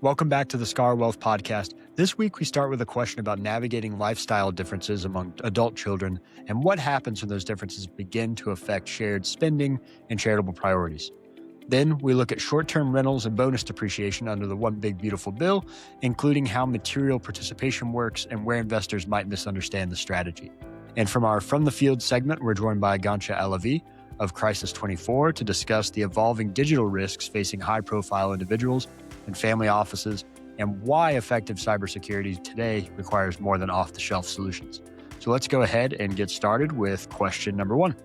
Welcome back to the Scar Wealth Podcast. This week, we start with a question about navigating lifestyle differences among adult children and what happens when those differences begin to affect shared spending and charitable priorities. Then we look at short-term rentals and bonus depreciation under the One Big Beautiful Bill, including how material participation works and where investors might misunderstand the strategy. And from our From the Field segment, we're joined by Ghonche Alavi of Crisis 24 to discuss the evolving digital risks facing high-profile individuals and family offices, and why effective cybersecurity today requires more than off-the-shelf solutions. So let's go ahead and get started with question number one.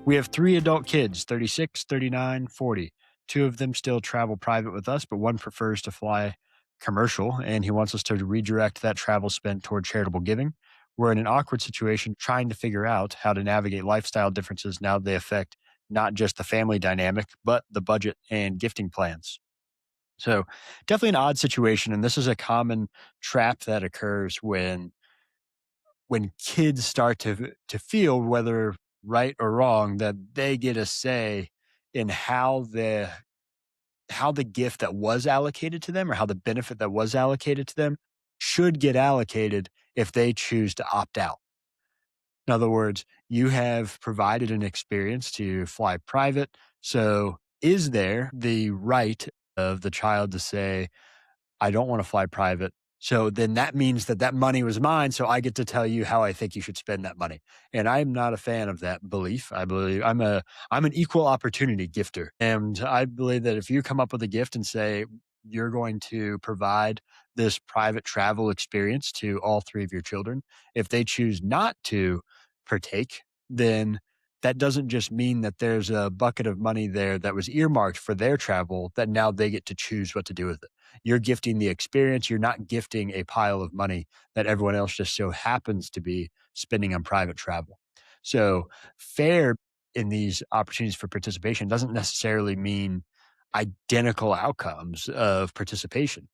We have three adult kids, 36, 39, 40. Two of them still travel private with us, but one prefers to fly commercial, and he wants us to redirect that travel spent toward charitable giving. We're in an awkward situation trying to figure out how to navigate lifestyle differences now they affect not just the family dynamic, but the budget and gifting plans. So definitely an odd situation, and this is a common trap that occurs when kids start to feel, whether right or wrong, that they get a say in how the gift that was allocated to them, or how the benefit that was allocated to them should get allocated if they choose to opt out. In other words, you have provided an experience to fly private. So is there the right of the child to say, I don't want to fly private? So then that means that that money was mine. So I get to tell you how I think you should spend that money. And I'm not a fan of that belief. I believe I'm an equal opportunity gifter. And I believe that if you come up with a gift and say, you're going to provide this private travel experience to all three of your children, if they choose not to partake, then that doesn't just mean that there's a bucket of money there that was earmarked for their travel that now they get to choose what to do with it. You're gifting the experience. You're not gifting a pile of money that everyone else just so happens to be spending on private travel. So fair in these opportunities for participation doesn't necessarily mean identical outcomes of participation.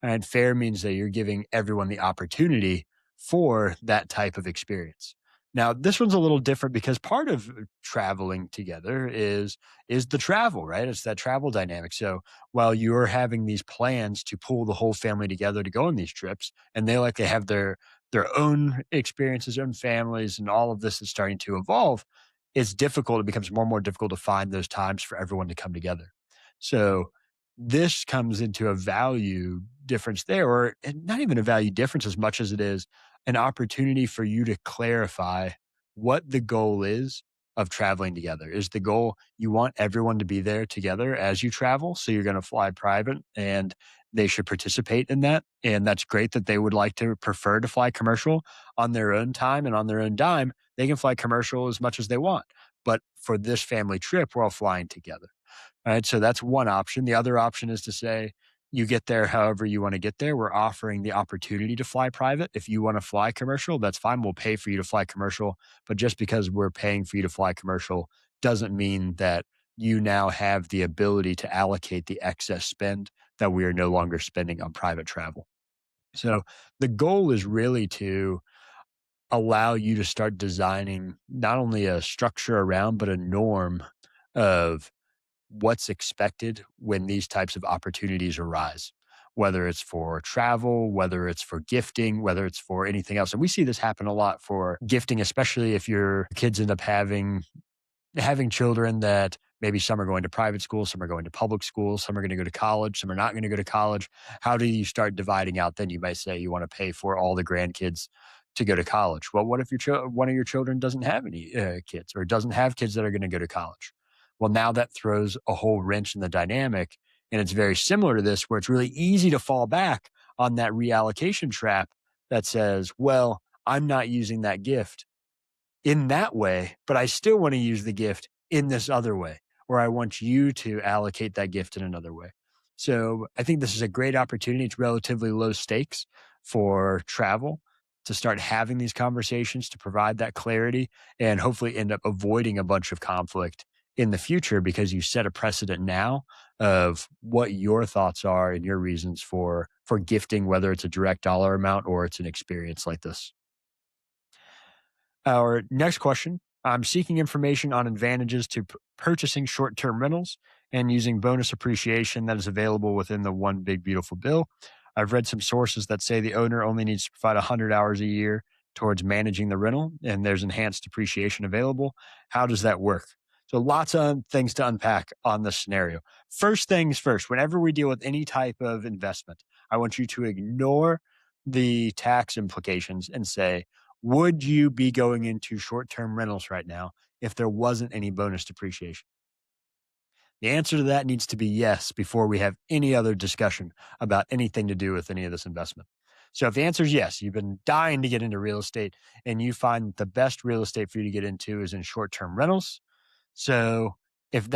And fair means that you're giving everyone the opportunity for that type of experience. Now, this one's a little different because part of traveling together is the travel, right? It's that travel dynamic. So while you're having these plans to pull the whole family together to go on these trips, and they like to have their own experiences, own families, and all of this is starting to evolve, it's difficult. It becomes more and more difficult to find those times for everyone to come together. So this comes into a value difference there, or not even a value difference as much as it is an opportunity for you to clarify what the goal is of traveling together. Is the goal you want everyone to be there together as you travel? So you're going to fly private and they should participate in that. And that's great that they would like to prefer to fly commercial on their own time and on their own dime. They can fly commercial as much as they want. But for this family trip, we're all flying together. Right. So that's one option. The other option is to say, you get there however you want to get there. We're offering the opportunity to fly private. If you want to fly commercial, that's fine. We'll pay for you to fly commercial. But just because we're paying for you to fly commercial doesn't mean that you now have the ability to allocate the excess spend that we are no longer spending on private travel. So the goal is really to allow you to start designing not only a structure around, but a norm of what's expected when these types of opportunities arise, whether it's for travel, whether it's for gifting, whether it's for anything else. And we see this happen a lot for gifting, especially if your kids end up having children that maybe some are going to private school, some are going to public school, some are going to go to college, some are not going to go to college. How do you start dividing out? Then you might say you want to pay for all the grandkids to go to college. Well, what if one of your children doesn't have any kids, or doesn't have kids that are going to go to college? Well, now that throws a whole wrench in the dynamic. And it's very similar to this, where it's really easy to fall back on that reallocation trap that says, well, I'm not using that gift in that way, but I still want to use the gift in this other way, or I want you to allocate that gift in another way. So I think this is a great opportunity. It's relatively low stakes for travel to start having these conversations to provide that clarity and hopefully end up avoiding a bunch of conflict in the future because you set a precedent now of what your thoughts are and your reasons for gifting, whether it's a direct dollar amount or it's an experience like this. Our next question I'm seeking information on advantages to purchasing short term rentals and using bonus appreciation that is available within the one big beautiful bill. I've read some sources that say the owner only needs to provide 100 hours a year towards managing the rental, and there's enhanced depreciation available. How does that work? So, lots of things to unpack on this scenario. First things first, whenever we deal with any type of investment, I want you to ignore the tax implications and say, would you be going into short term rentals right now if there wasn't any bonus depreciation? The answer to that needs to be yes before we have any other discussion about anything to do with any of this investment. So, if the answer is yes, you've been dying to get into real estate and you find the best real estate for you to get into is in short term rentals. So, if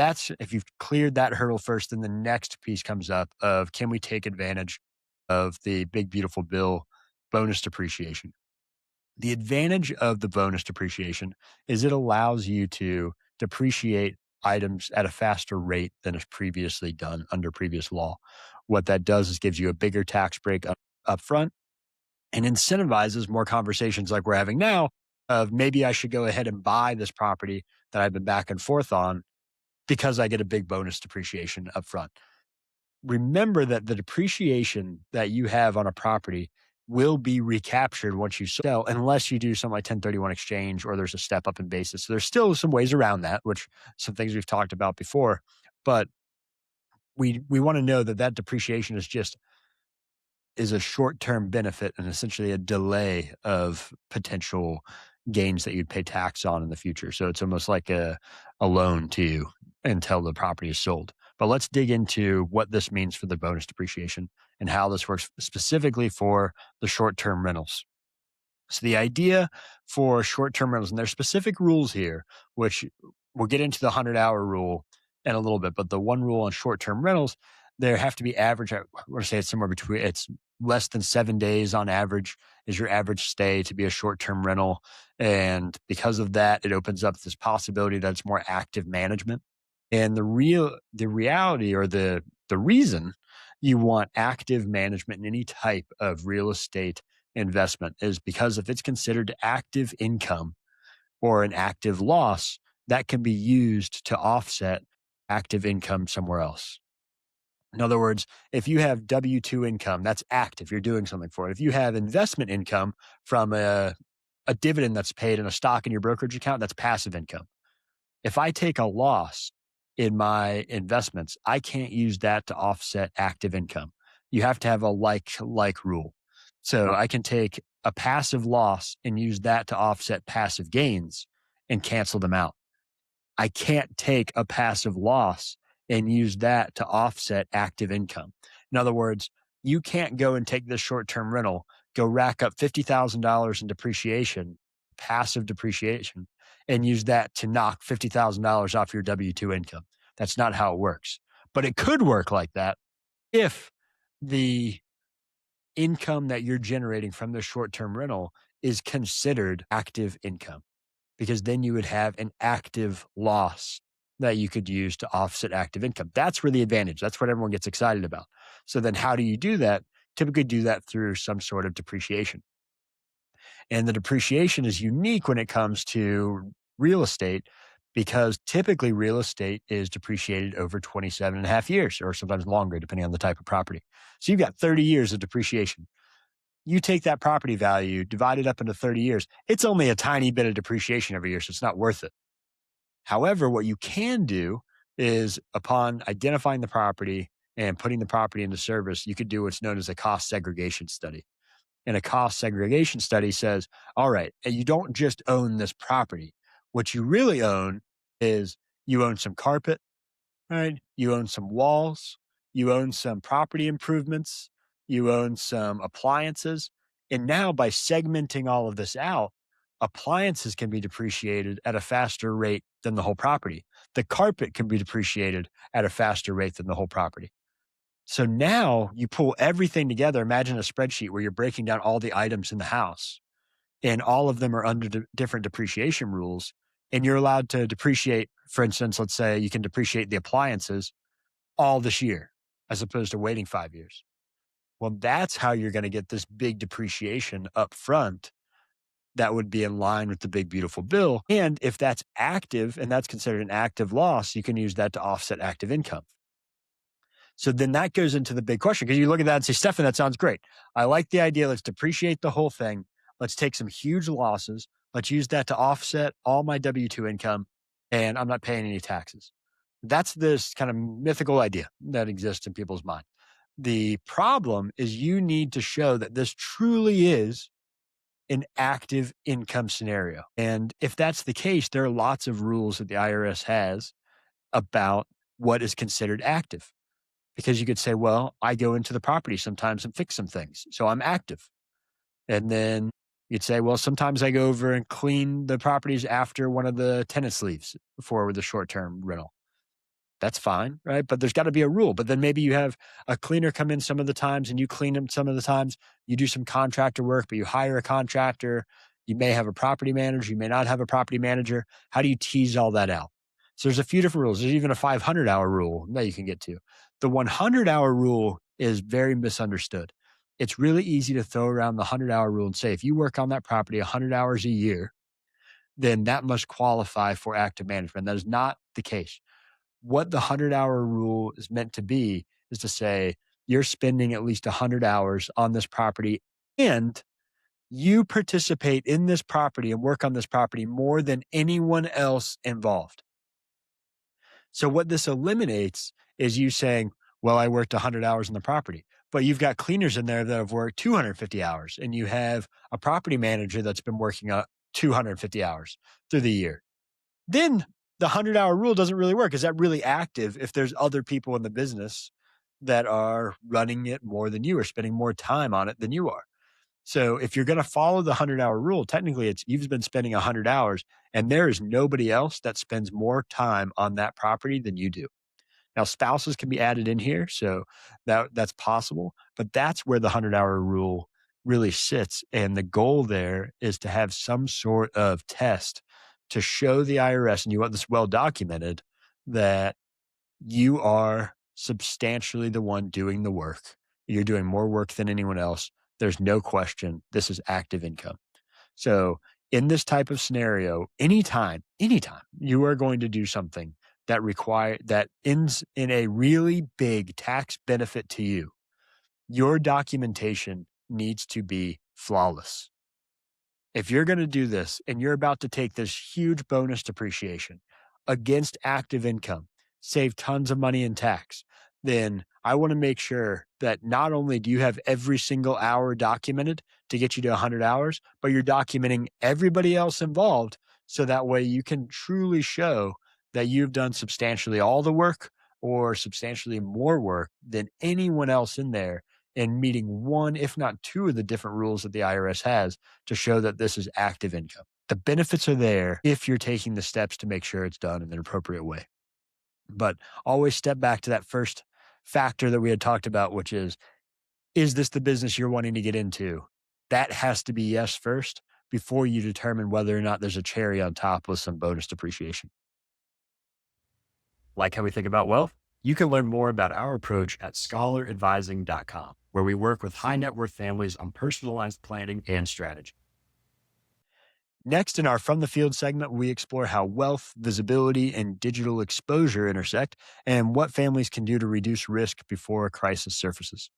you've cleared that hurdle first, then the next piece comes up of can we take advantage of the big, beautiful bill bonus depreciation? The advantage of the bonus depreciation is it allows you to depreciate items at a faster rate than is previously done under previous law. What that does is gives you a bigger tax break up front and incentivizes more conversations like we're having now of maybe I should go ahead and buy this property that I've been back and forth on because I get a big bonus depreciation up front. Remember that the depreciation that you have on a property will be recaptured once you sell, unless you do something like 1031 exchange or there's a step up in basis. So there's still some ways around that, which some things we've talked about before. But we want to know that that depreciation is a short-term benefit and essentially a delay of potential gains that you'd pay tax on in the future. So it's almost like a loan to you until the property is sold. But let's dig into what this means for the bonus depreciation and how this works specifically for the short-term rentals. So the idea for short-term rentals, and there's specific rules here, which we'll get into the 100-hour rule in a little bit, but the one rule on short-term rentals, there have to be average. I want to say it's somewhere between, it's less than 7 days on average is your average stay to be a short-term rental. And because of that, it opens up this possibility that it's more active management. And the reality or the reason you want active management in any type of real estate investment is because if it's considered active income or an active loss, that can be used to offset active income somewhere else. In other words, if you have W 2 income, that's active, you're doing something for it. If you have investment income from a dividend that's paid in a stock in your brokerage account, that's passive income. If I take a loss in my investments, I can't use that to offset active income. You have to have a like rule. So I can take a passive loss and use that to offset passive gains and cancel them out. I can't take a passive loss and use that to offset active income. In other words, you can't go and take this short term rental, go rack up $50,000 in depreciation, passive depreciation, and use that to knock $50,000 off your W 2 income. That's not how it works. But it could work like that if the income that you're generating from the short term rental is considered active income because then you would have an active loss that you could use to offset active income. That's where the advantage. That's what everyone gets excited about. So then how do you do that? Typically do that through some sort of depreciation. And the depreciation is unique when it comes to real estate because typically real estate is depreciated over 27 and a half years or sometimes longer, depending on the type of property. So you've got 30 years of depreciation. You take that property value, divide it up into 30 years, it's only a tiny bit of depreciation every year, so it's not worth it. However, what you can do is upon identifying the property and putting the property into service, you could do what's known as a cost segregation study. And a cost segregation study says, all right, and you don't just own this property. What you really own is you own some carpet, right? You own some walls, you own some property improvements, you own some appliances. And now by segmenting all of this out, appliances can be depreciated at a faster rate than the whole property. The carpet can be depreciated at a faster rate than the whole property. So now you pull everything together. Imagine a spreadsheet where you're breaking down all the items in the house and all of them are under different depreciation rules. And you're allowed to depreciate, for instance, let's say you can depreciate the appliances all this year as opposed to waiting 5 years. Well, that's how you're going to get this big depreciation up front that would be in line with the big, beautiful bill. And if that's active and that's considered an active loss, you can use that to offset active income. So then that goes into the big question because you look at that and say, Stefan, that sounds great. I like the idea. Let's depreciate the whole thing. Let's take some huge losses. Let's use that to offset all my W 2 income and I'm not paying any taxes. That's this kind of mythical idea that exists in people's mind. The problem is you need to show that this truly is an active income scenario. And if that's the case, there are lots of rules that the IRS has about what is considered active. Because you could say, well, I go into the property sometimes and fix some things. So I'm active. And then you'd say, well, sometimes I go over and clean the properties after one of the tenants leaves for the short term rental. That's fine, right? But there's got to be a rule. But then maybe you have a cleaner come in some of the times and you clean them some of the times. You do some contractor work, but you hire a contractor. You may have a property manager. You may not have a property manager. How do you tease all that out? So there's a few different rules. There's even a 500-hour rule that you can get to. The 100-hour rule is very misunderstood. It's really easy to throw around the 100-hour rule and say, if you work on that property 100 hours a year, then that must qualify for active management. That is not the case. What the 100-hour rule is meant to be is to say you're spending at least 100 hours on this property and you participate in this property and work on this property more than anyone else involved. So what this eliminates is you saying, well, I worked 100 hours on the property, but you've got cleaners in there that have worked 250 hours and you have a property manager that's been working 250 hours through the year. Then the 100-hour rule doesn't really work. Is that really active if there's other people in the business that are running it more than you or spending more time on it than you are? So if you're going to follow the 100-hour rule, technically it's you've been spending 100 hours and there is nobody else that spends more time on that property than you do. Now spouses can be added in here, so that's possible, but that's where the 100-hour rule really sits and the goal there is to have some sort of test to show the IRS, and you want this well documented, that you are substantially the one doing the work. You're doing more work than anyone else. There's no question this is active income. So, in this type of scenario, anytime you are going to do something that ends in a really big tax benefit to you, your documentation needs to be flawless. If you're going to do this and you're about to take this huge bonus depreciation against active income, save tons of money in tax, then I want to make sure that not only do you have every single hour documented to get you to 100 hours, but you're documenting everybody else involved. So that way you can truly show that you've done substantially all the work or substantially more work than anyone else in there and meeting one, if not two of the different rules that the IRS has to show that this is active income. The benefits are there if you're taking the steps to make sure it's done in an appropriate way. But always step back to that first factor that we had talked about, which is this the business you're wanting to get into? That has to be yes first before you determine whether or not there's a cherry on top with some bonus depreciation. Like how we think about wealth? You can learn more about our approach at scholaradvising.com, where we work with high net worth families on personalized planning and strategy. Next, in our From the Field segment, we explore how wealth, visibility, and digital exposure intersect and what families can do to reduce risk before a crisis surfaces.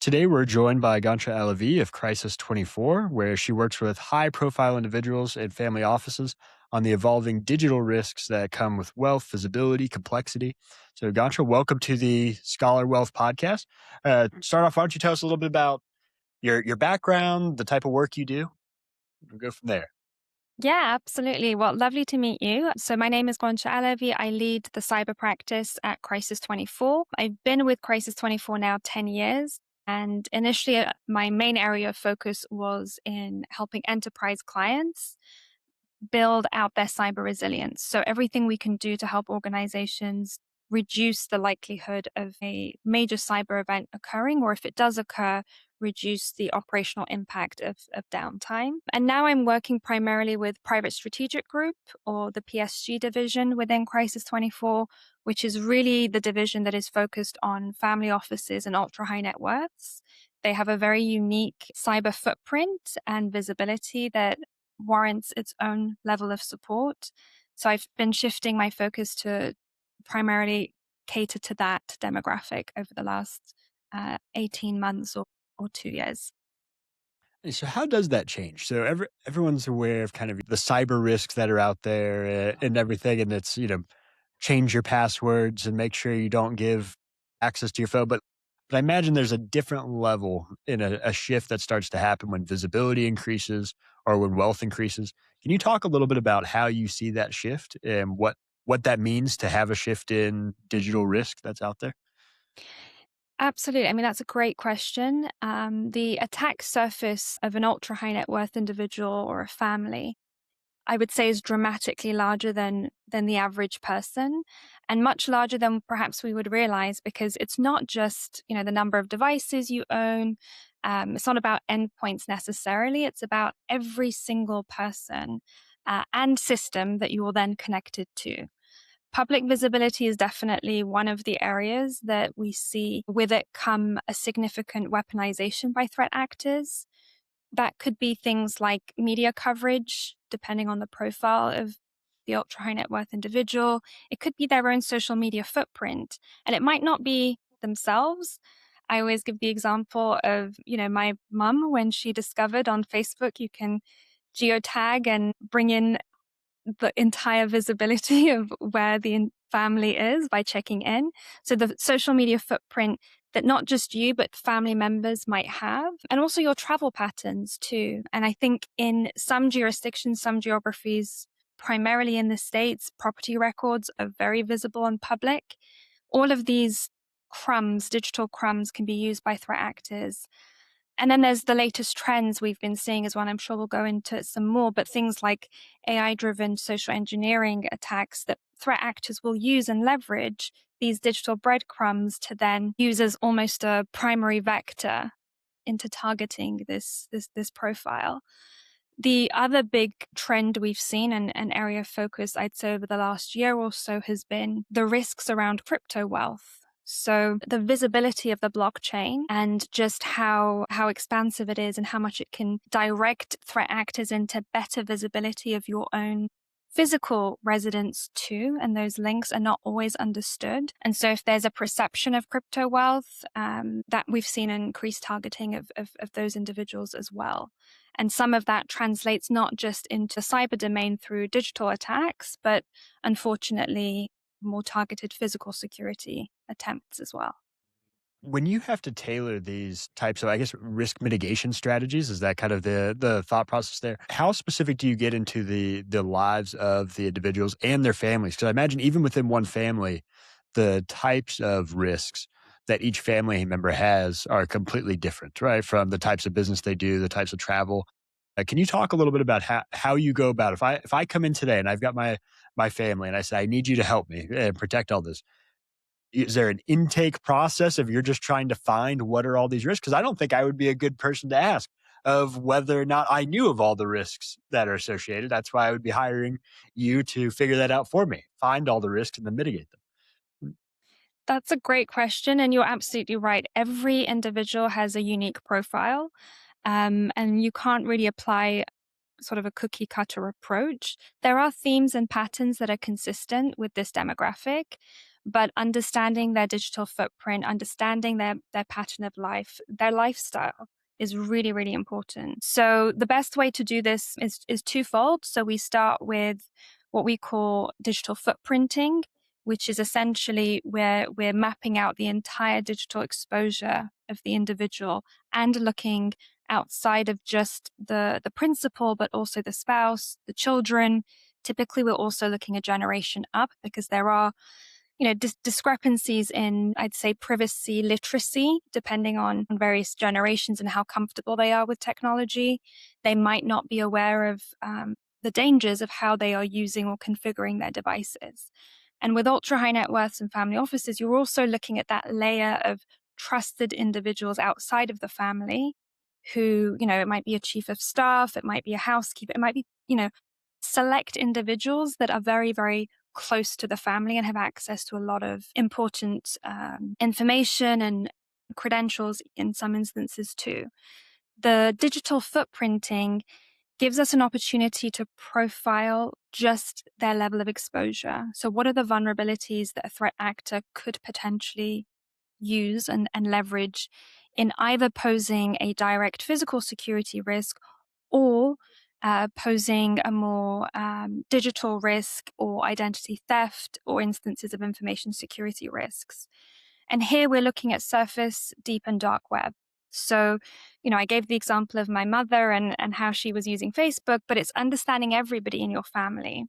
Today, we're joined by Ghonche Alavi of Crisis 24, where she works with high profile individuals and family offices on the evolving digital risks that come with wealth, visibility, complexity. So, Ghonche, welcome to the Scholar Wealth podcast. Start off, why don't you tell us a little bit about your background, the type of work you do? We'll go from there. Yeah, absolutely. Well, lovely to meet you. So my name is Ghonche Alavi. I lead the cyber practice at Crisis 24. I've been with Crisis 24 now 10 years. And initially, my main area of focus was in helping enterprise clients build out their cyber resilience. So everything we can do to help organizations reduce the likelihood of a major cyber event occurring, or if it does occur, reduce the operational impact of downtime. And now I'm working primarily with Private Strategic Group, or the PSG division within Crisis 24, which is really the division that is focused on family offices and ultra high net worths. They have a very unique cyber footprint and visibility that warrants its own level of support. So I've been shifting my focus to primarily cater to that demographic over the last 18 months or 2 years. So how does that change? So everyone's aware of kind of the cyber risks that are out there and everything, and it's change your passwords and make sure you don't give access to your phone. But I imagine there's a different level in a shift that starts to happen when visibility increases or when wealth increases. Can you talk a little bit about how you see that shift and what that means to have a shift in digital risk that's out there? Absolutely. I mean, that's a great question. The attack surface of an ultra high net worth individual or a family, I would say, is dramatically larger than the average person, and much larger than perhaps we would realize, because it's not just the number of devices you own. It's not about endpoints necessarily. It's about every single person and system that you will then connect it to. Public visibility is definitely one of the areas that we see with it come a significant weaponization by threat actors. That could be things like media coverage, depending on the profile of the ultra high net worth individual. It could be their own social media footprint, and it might not be themselves. I always give the example of, my mum when she discovered on Facebook you can geotag and bring in the entire visibility of where the family is by checking in. So the social media footprint that not just you, but family members might have, and also your travel patterns too. And I think in some jurisdictions, some geographies, primarily in the States, property records are very visible and public. All of these crumbs, digital crumbs, can be used by threat actors. And then there's the latest trends we've been seeing as well. I'm sure we'll go into some more, but things like AI driven social engineering attacks that threat actors will use and leverage these digital breadcrumbs to then use as almost a primary vector into targeting this profile. The other big trend we've seen and an area of focus, I'd say, over the last year or so has been the risks around crypto wealth. So the visibility of the blockchain and just how expansive it is and how much it can direct threat actors into better visibility of your own physical residence too, and those links are not always understood. And so if there's a perception of crypto wealth, that we've seen an increased targeting of those individuals as well. And some of that translates not just into cyber domain through digital attacks, but unfortunately, more targeted physical security attempts as well. When you have to tailor these types of, I guess, risk mitigation strategies, is that kind of the thought process there? How specific do you get into the lives of the individuals and their families? Because I imagine even within one family, the types of risks that each family member has are completely different, right? From the types of business they do, the types of travel. Can you talk a little bit about how you go about if I come in today and I've got my family and I say I need you to help me and protect all this, is there an intake process if you're just trying to find what are all these risks? Because I don't think I would be a good person to ask of whether or not I knew of all the risks that are associated. That's why I would be hiring you to figure that out for me, find all the risks and then mitigate them. That's a great question. And you're absolutely right. Every individual has a unique profile. And you can't really apply sort of a cookie cutter approach. There are themes and patterns that are consistent with this demographic, but understanding their digital footprint, understanding their pattern of life, their lifestyle is really, really important. So the best way to do this is twofold. So we start with what we call digital footprinting, which is essentially where we're mapping out the entire digital exposure of the individual and looking outside of just the principal, but also the spouse, the children. Typically, we're also looking a generation up because there are, discrepancies in, I'd say, privacy literacy, depending on various generations and how comfortable they are with technology. They might not be aware of the dangers of how they are using or configuring their devices. And with ultra high net worths and family offices, you're also looking at that layer of trusted individuals outside of the family who, it might be a chief of staff, it might be a housekeeper, it might be, select individuals that are very, very close to the family and have access to a lot of important information and credentials in some instances too. The digital footprinting gives us an opportunity to profile just their level of exposure. So, what are the vulnerabilities that a threat actor could potentially use and leverage in either posing a direct physical security risk or posing a more digital risk or identity theft or instances of information security risks. And here we're looking at surface, deep, and dark web. So, I gave the example of my mother and how she was using Facebook, but it's understanding everybody in your family.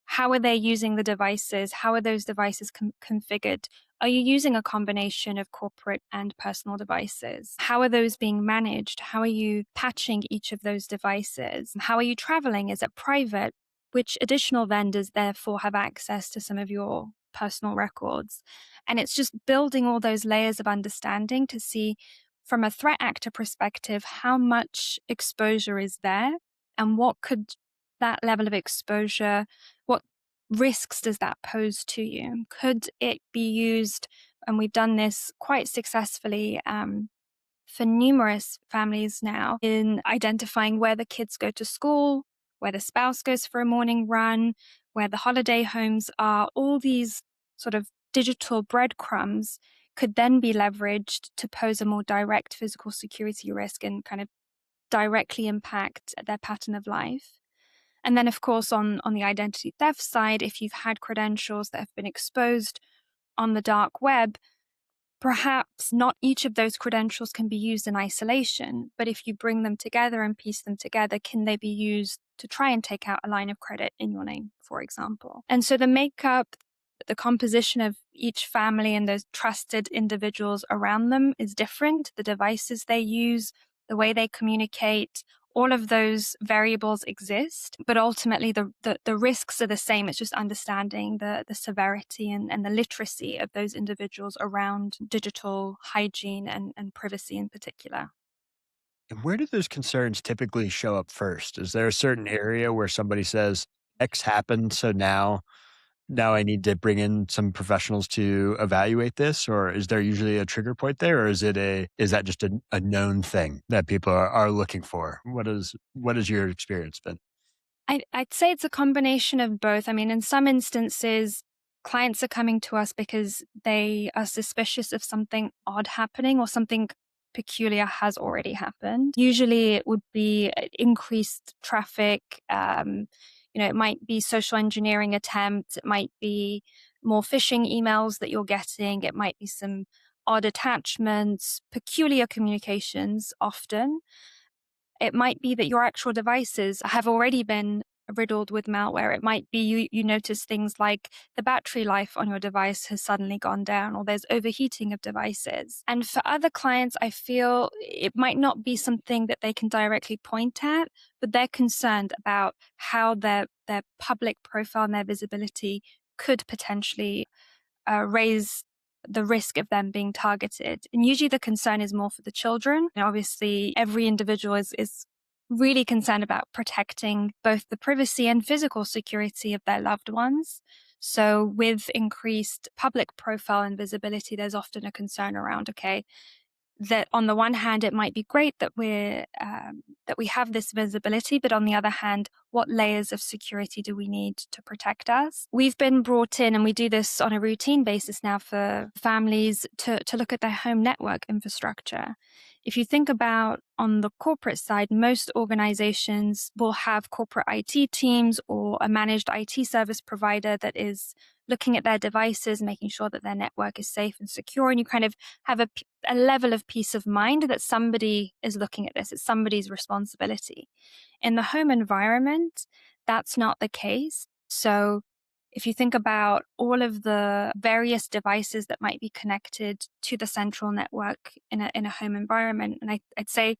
How are they using the devices? How are those devices configured? Are you using a combination of corporate and personal devices? How are those being managed? How are you patching each of those devices? How are you traveling? Is it private? Which additional vendors, therefore, have access to some of your personal records? And it's just building all those layers of understanding to see, from a threat actor perspective, how much exposure is there and what could that level of exposure, what risks does that pose to you? Could it be used? And we've done this quite successfully for numerous families now in identifying where the kids go to school, where the spouse goes for a morning run, where the holiday homes are. All these sort of digital breadcrumbs could then be leveraged to pose a more direct physical security risk and kind of directly impact their pattern of life. And then, of course, on the identity theft side, if you've had credentials that have been exposed on the dark web, perhaps not each of those credentials can be used in isolation, but if you bring them together and piece them together, can they be used to try and take out a line of credit in your name, for example? And so the makeup, the composition of each family and those trusted individuals around them is different. The devices they use, the way they communicate, all of those variables exist, but ultimately the risks are the same. It's just understanding the severity and the literacy of those individuals around digital hygiene and privacy in particular. And where do those concerns typically show up first? Is there a certain area where somebody says X happened, so now I need to bring in some professionals to evaluate this, or is there usually a trigger point there, or is that just a known thing that people are looking for? What has your experience been? I'd say it's a combination of both. I mean, in some instances, clients are coming to us because they are suspicious of something odd happening or something peculiar has already happened. Usually it would be increased traffic. It might be social engineering attempts. It might be more phishing emails that you're getting. It might be some odd attachments, peculiar communications often. It might be that your actual devices have already been riddled with malware. It might be you notice things like the battery life on your device has suddenly gone down, or there's overheating of devices. And for other clients, I feel it might not be something that they can directly point at, but they're concerned about how their public profile and their visibility could potentially raise the risk of them being targeted. And usually the concern is more for the children. And obviously, every individual is really concerned about protecting both the privacy and physical security of their loved ones. So, with increased public profile and visibility, there's often a concern around, okay, that on the one hand, it might be great that that we have this visibility, but on the other hand, what layers of security do we need to protect us? We've been brought in, and we do this on a routine basis now for families to look at their home network infrastructure. If you think about on the corporate side, most organizations will have corporate IT teams or a managed IT service provider that is looking at their devices, making sure that their network is safe and secure. And you kind of have a level of peace of mind that somebody is looking at this. It's somebody's responsibility. In the home environment, that's not the case. So if you think about all of the various devices that might be connected to the central network in a home environment, and I'd say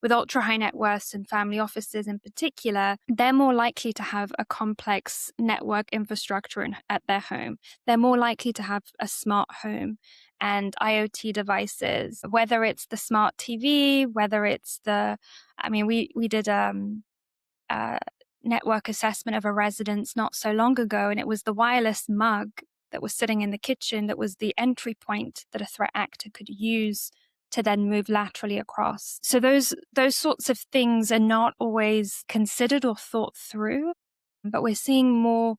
with ultra high net worths and family offices in particular, they're more likely to have a complex network infrastructure at their home. They're more likely to have a smart home and IoT devices, whether it's the smart TV, whether it's we did a network assessment of a residence not so long ago, and it was the wireless mug that was sitting in the kitchen that was the entry point that a threat actor could use to then move laterally across. So those sorts of things are not always considered or thought through, but we're seeing more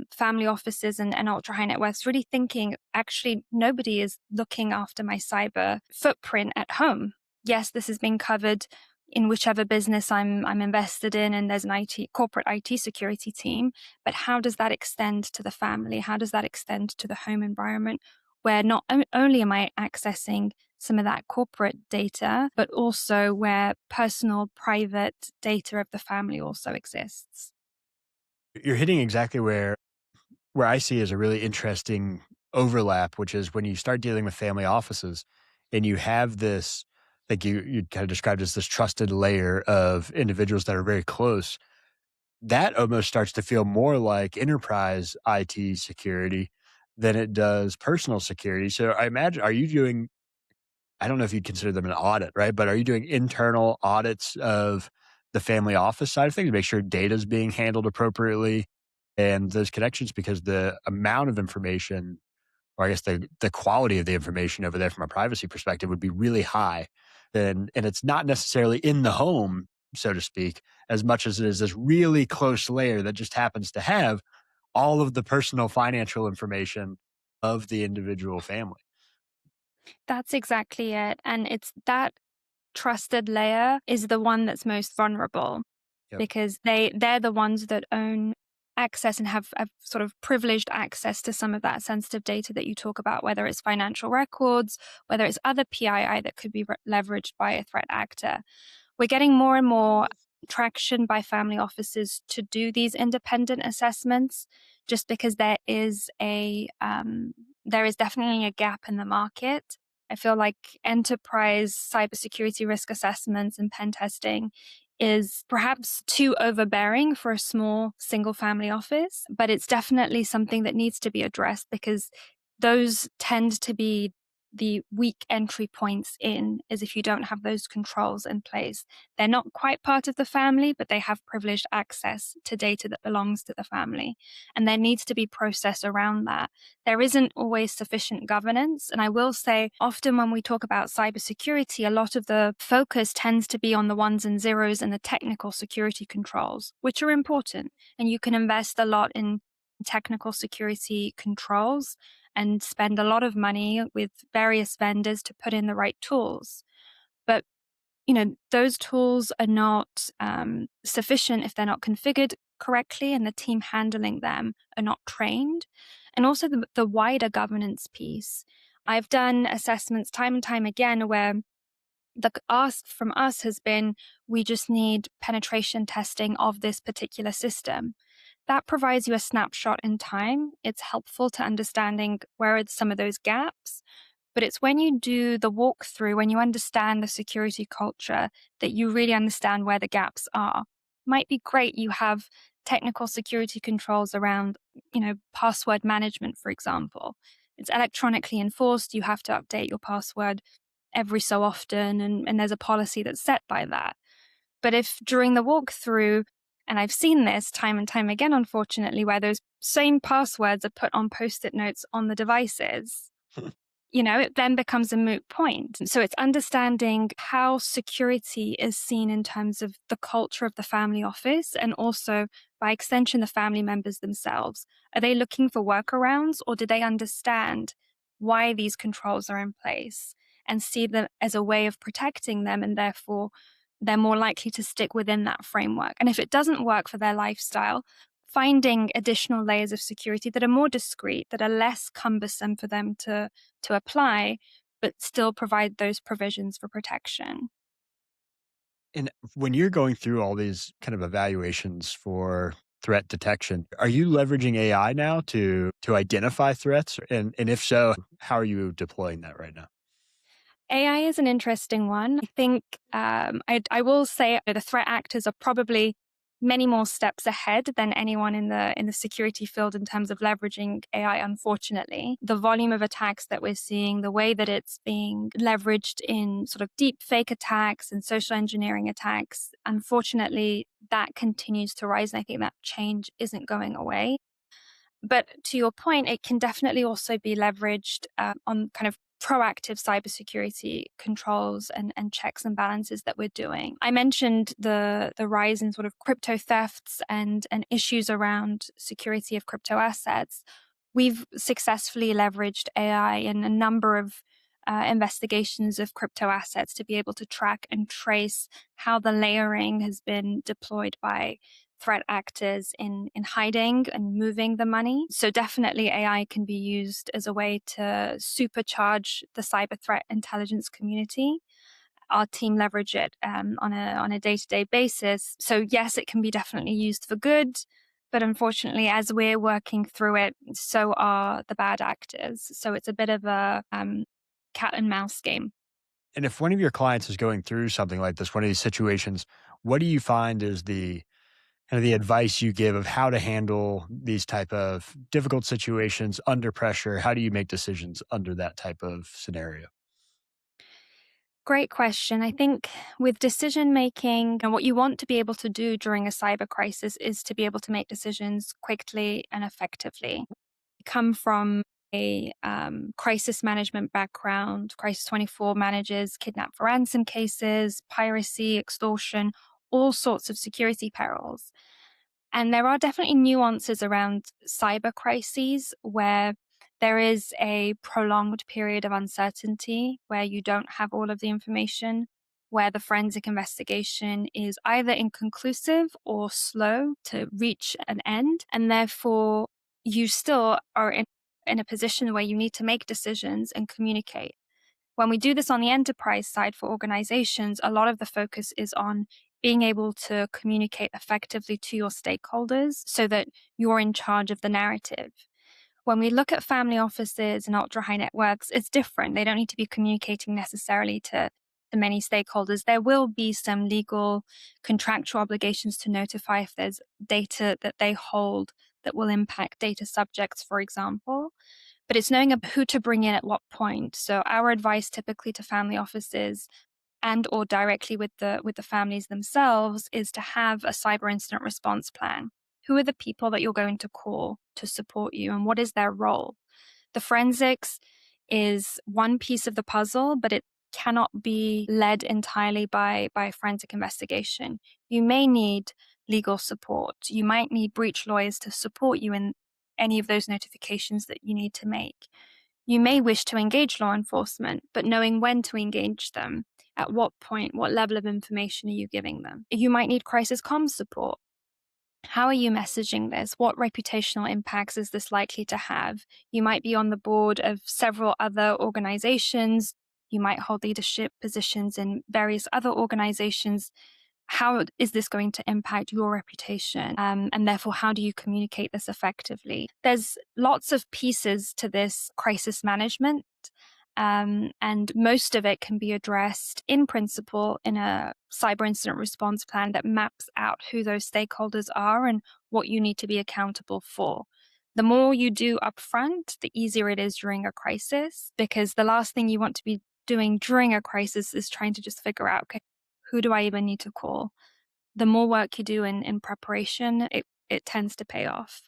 family offices and ultra high net worths really thinking actually nobody is looking after my cyber footprint at home. Yes, this has been covered in whichever business I'm invested in, and there's an corporate IT security team. But how does that extend to the family? How does that extend to the home environment, where not only am I accessing some of that corporate data, but also where personal, private data of the family also exists? You're hitting exactly where I see is a really interesting overlap, which is when you start dealing with family offices and you have this, like you kind of described as this trusted layer of individuals that are very close, that almost starts to feel more like enterprise IT security than it does personal security. So I imagine, are you doing, I don't know if you'd consider them an audit, right? But are you doing internal audits of the family office side of things to make sure data is being handled appropriately and those connections? Because the amount of information, or I guess the quality of the information over there from a privacy perspective would be really high. And it's not necessarily in the home, so to speak, as much as it is this really close layer that just happens to have all of the personal financial information of the individual family. That's exactly it. And it's that trusted layer is the one that's most vulnerable Yep. because they're the ones that own access and have sort of privileged access to some of that sensitive data that you talk about, whether it's financial records, whether it's other PII that could be leveraged by a threat actor. We're getting more and more traction by family offices to do these independent assessments, just because there is definitely a gap in the market. I feel like enterprise cybersecurity risk assessments and pen testing is perhaps too overbearing for a small single family office, but it's definitely something that needs to be addressed because those tend to be the weak entry points in, is if you don't have those controls in place. They're not quite part of the family, but they have privileged access to data that belongs to the family. And there needs to be process around that. There isn't always sufficient governance. And I will say, often when we talk about cybersecurity, a lot of the focus tends to be on the ones and zeros and the technical security controls, which are important. And you can invest a lot in technical security controls and spend a lot of money with various vendors to put in the right tools. But those tools are not sufficient if they're not configured correctly and the team handling them are not trained. And also the wider governance piece. I've done assessments time and time again where the ask from us has been, we just need penetration testing of this particular system. That provides you a snapshot in time. It's helpful to understanding where are some of those gaps. But it's when you do the walkthrough, when you understand the security culture, that you really understand where the gaps are. Might be great you have technical security controls around, password management, for example. It's electronically enforced. You have to update your password every so often, and there's a policy that's set by that. But if during the walkthrough, and I've seen this time and time again, unfortunately, where those same passwords are put on post it notes on the devices, it then becomes a moot point. So it's understanding how security is seen in terms of the culture of the family office and also, by extension, the family members themselves. Are they looking for workarounds, or do they understand why these controls are in place and see them as a way of protecting them, and therefore they're more likely to stick within that framework? And if it doesn't work for their lifestyle, finding additional layers of security that are more discreet, that are less cumbersome for them to apply, but still provide those provisions for protection. And when you're going through all these kind of evaluations for threat detection, are you leveraging AI now to identify threats? And if so, how are you deploying that right now? AI is an interesting one. I think I will say the threat actors are probably many more steps ahead than anyone in the security field in terms of leveraging AI. Unfortunately, the volume of attacks that we're seeing, the way that it's being leveraged in sort of deep fake attacks and social engineering attacks, unfortunately, that continues to rise. And I think that change isn't going away. But to your point, it can definitely also be leveraged on kind of proactive cybersecurity controls and checks and balances that we're doing. I mentioned the rise in sort of crypto thefts and issues around security of crypto assets. We've successfully leveraged AI in a number of investigations of crypto assets to be able to track and trace how the layering has been deployed by threat actors in hiding and moving the money. So definitely AI can be used as a way to supercharge the cyber threat intelligence community. Our team leverage it on a day-to-day basis. So yes, it can be definitely used for good, but unfortunately, as we're working through it, so are the bad actors. So it's a bit of a cat and mouse game. And if one of your clients is going through something like this, one of these situations, what do you find is the kind of the advice you give of how to handle these type of difficult situations under pressure? How do you make decisions under that type of scenario? Great question. I think with decision making and what you want to be able to do during a cyber crisis is to be able to make decisions quickly and effectively. I come from a crisis management background. Crisis 24 manages kidnap for ransom cases, piracy, extortion, all sorts of security perils. And there are definitely nuances around cyber crises where there is a prolonged period of uncertainty where you don't have all of the information, where the forensic investigation is either inconclusive or slow to reach an end. And therefore, you still are in a position where you need to make decisions and communicate. When we do this on the enterprise side for organizations, a lot of the focus is on being able to communicate effectively to your stakeholders so that you're in charge of the narrative. When we look at family offices and ultra high networks, it's different. They don't need to be communicating necessarily to many stakeholders. There will be some legal contractual obligations to notify if there's data that they hold that will impact data subjects, for example, but it's knowing who to bring in at what point. So our advice typically to family offices and or directly with the families themselves is to have a cyber incident response plan. Who are the people that you're going to call to support you and what is their role? The forensics is one piece of the puzzle, but it cannot be led entirely by forensic investigation. You may need legal support. You might need breach lawyers to support you in any of those notifications that you need to make. You may wish to engage law enforcement, but knowing when to engage them, at what point, what level of information are you giving them? You might need crisis comms support. How are you messaging this? What reputational impacts is this likely to have? You might be on the board of several other organizations. You might hold leadership positions in various other organizations. How is this going to impact your reputation? And therefore, how do you communicate this effectively? There's lots of pieces to this crisis management. And most of it can be addressed in principle in a cyber incident response plan that maps out who those stakeholders are and what you need to be accountable for. The more you do upfront, the easier it is during a crisis, because the last thing you want to be doing during a crisis is trying to just figure out, okay, who do I even need to call? The more work you do in preparation, it tends to pay off.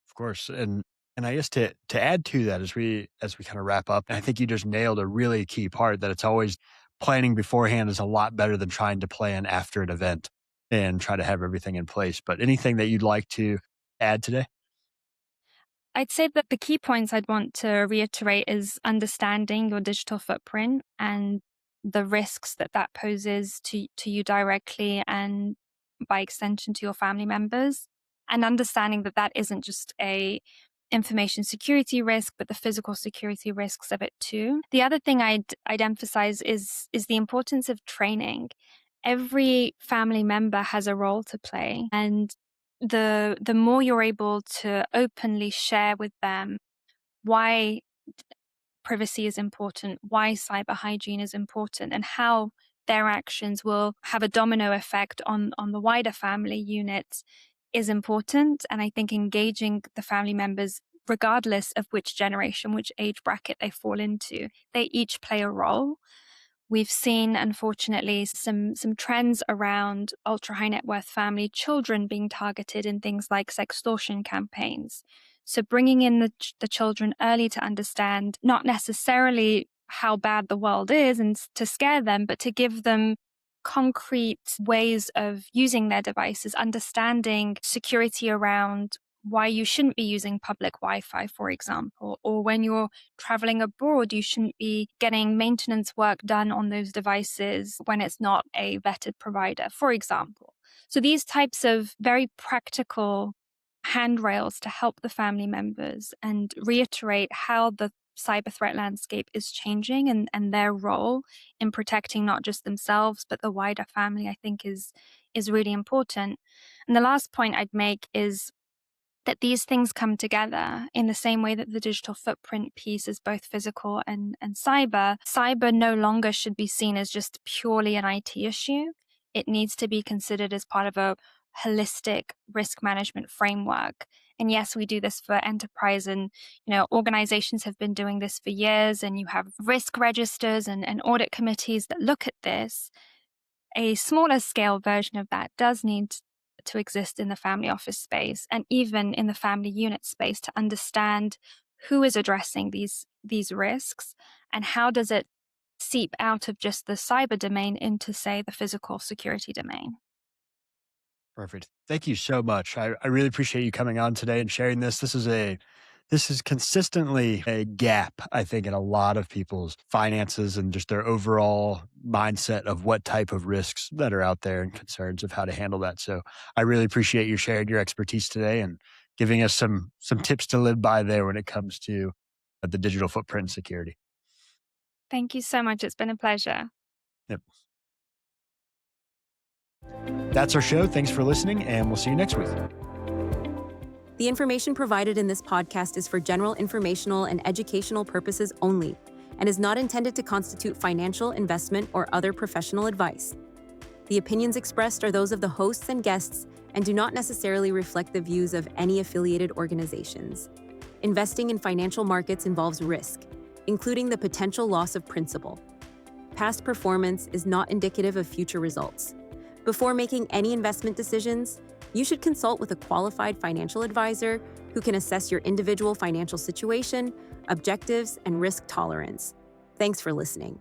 Of course, and I guess to add to that as we kind of wrap up, I think you just nailed a really key part that it's always planning beforehand is a lot better than trying to plan after an event and try to have everything in place. But anything that you'd like to add today? I'd say that the key points I'd want to reiterate is understanding your digital footprint and the risks that that poses to you directly and by extension to your family members, and understanding that that isn't just a information security risk, but the physical security risks of it too. The other thing I'd emphasize is the importance of training. Every family member has a role to play, and the more you're able to openly share with them why privacy is important, why cyber hygiene is important, and how their actions will have a domino effect on the wider family unit is important. And I think engaging the family members, regardless of which generation, which age bracket they fall into, they each play a role. We've seen, unfortunately, some trends around ultra high net worth family children being targeted in things like sextortion campaigns. So bringing in the children early to understand not necessarily how bad the world is and to scare them, but to give them concrete ways of using their devices, understanding security around why you shouldn't be using public Wi-Fi, for example, or when you're traveling abroad, you shouldn't be getting maintenance work done on those devices when it's not a vetted provider, for example. So these types of very practical handrails to help the family members and reiterate how the cyber threat landscape is changing and their role in protecting not just themselves but the wider family, I think is really important. And the last point I'd make is that these things come together in the same way that the digital footprint piece is both physical and cyber. Cyber no longer should be seen as just purely an IT issue. It needs to be considered as part of a holistic risk management framework. And yes, we do this for enterprise and, organizations have been doing this for years, and you have risk registers and audit committees that look at this. A smaller scale version of that does need to exist in the family office space and even in the family unit space to understand who is addressing these risks and how does it seep out of just the cyber domain into, say, the physical security domain. Perfect. Thank you so much. I really appreciate you coming on today and sharing this. This is consistently a gap, I think, in a lot of people's finances and just their overall mindset of what type of risks that are out there and concerns of how to handle that. So I really appreciate you sharing your expertise today and giving us some tips to live by there when it comes to the digital footprint and security. Thank you so much. It's been a pleasure. Yep. That's our show. Thanks for listening, and we'll see you next week. The information provided in this podcast is for general informational and educational purposes only and is not intended to constitute financial, investment, or other professional advice. The opinions expressed are those of the hosts and guests and do not necessarily reflect the views of any affiliated organizations. Investing in financial markets involves risk, including the potential loss of principal. Past performance is not indicative of future results. Before making any investment decisions, you should consult with a qualified financial advisor who can assess your individual financial situation, objectives, and risk tolerance. Thanks for listening.